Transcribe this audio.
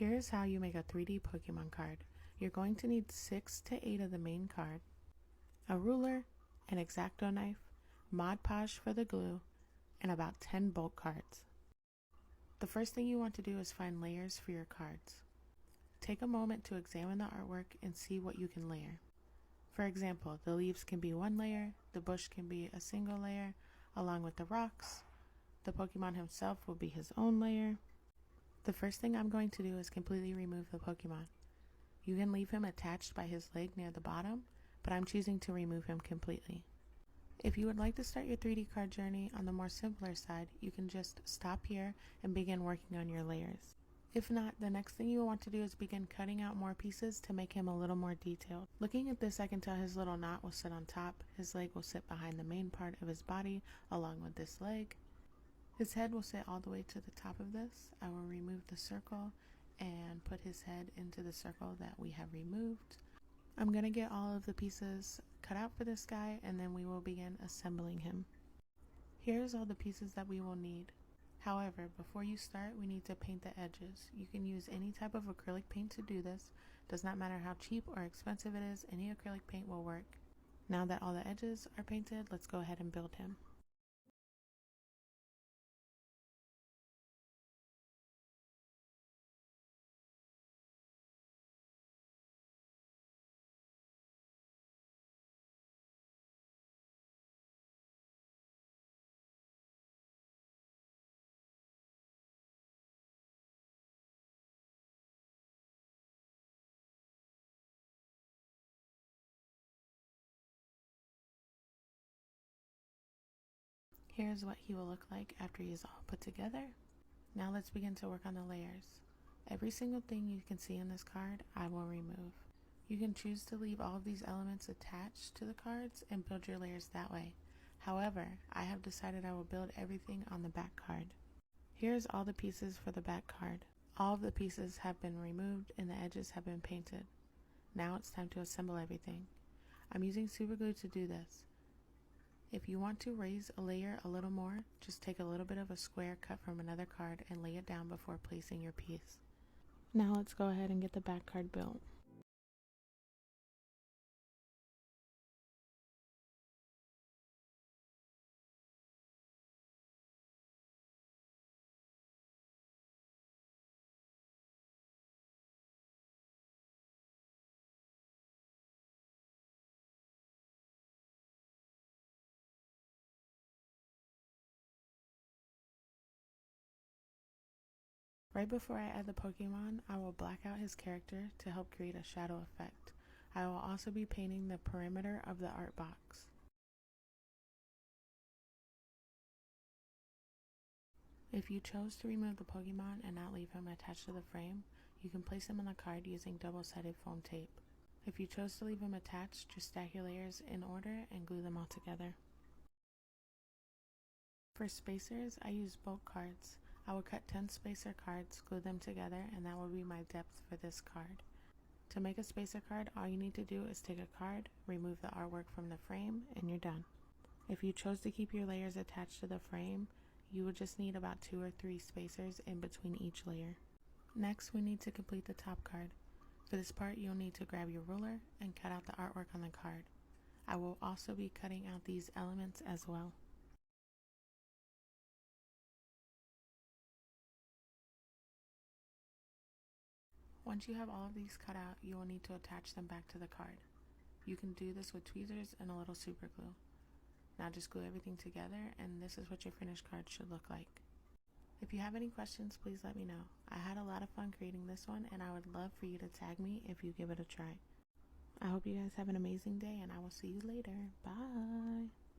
Here is how you make a 3D Pokemon card. You're going to need 6 to 8 of the main card, a ruler, an X-Acto knife, Mod Podge for the glue, and about 10 bulk cards. The first thing you want to do is find layers for your cards. Take a moment to examine the artwork and see what you can layer. For example, the leaves can be one layer, the bush can be a single layer, along with the rocks. The Pokemon himself will be his own layer. The first thing I'm going to do is completely remove the Pokemon. You can leave him attached by his leg near the bottom, but I'm choosing to remove him completely. If you would like to start your 3D card journey on the more simpler side, you can just stop here and begin working on your layers. If not, the next thing you will want to do is begin cutting out more pieces to make him a little more detailed. Looking at this, I can tell his little knot will sit on top, his leg will sit behind the main part of his body along with this leg. His head will sit all the way to the top of this. I will remove the circle and put his head into the circle that we have removed. I'm going to get all of the pieces cut out for this guy, and then we will begin assembling him. Here's all the pieces that we will need. However, before you start, we need to paint the edges. You can use any type of acrylic paint to do this. Does not matter how cheap or expensive it is, any acrylic paint will work. Now that all the edges are painted, let's go ahead and build him. Here's what he will look like after he is all put together. Now let's begin to work on the layers. Every single thing you can see in this card, I will remove. You can choose to leave all of these elements attached to the cards and build your layers that way. However, I have decided I will build everything on the back card. Here's all the pieces for the back card. All of the pieces have been removed and the edges have been painted. Now it's time to assemble everything. I'm using super glue to do this. If you want to raise a layer a little more, just take a little bit of a square cut from another card and lay it down before placing your piece. Now let's go ahead and get the back card built. Right before I add the Pokemon, I will black out his character to help create a shadow effect. I will also be painting the perimeter of the art box. If you chose to remove the Pokemon and not leave him attached to the frame, you can place him on the card using double-sided foam tape. If you chose to leave him attached, just stack your layers in order and glue them all together. For spacers, I use bulk cards. I will cut 10 spacer cards, glue them together, and that will be my depth for this card. To make a spacer card, all you need to do is take a card, remove the artwork from the frame, and you're done. If you chose to keep your layers attached to the frame, you would just need about 2 or 3 spacers in between each layer. Next, we need to complete the top card. For this part, you'll need to grab your ruler and cut out the artwork on the card. I will also be cutting out these elements as well. Once you have all of these cut out, you will need to attach them back to the card. You can do this with tweezers and a little super glue. Now just glue everything together, and this is what your finished card should look like. If you have any questions, please let me know. I had a lot of fun creating this one, and I would love for you to tag me if you give it a try. I hope you guys have an amazing day, and I will see you later. Bye!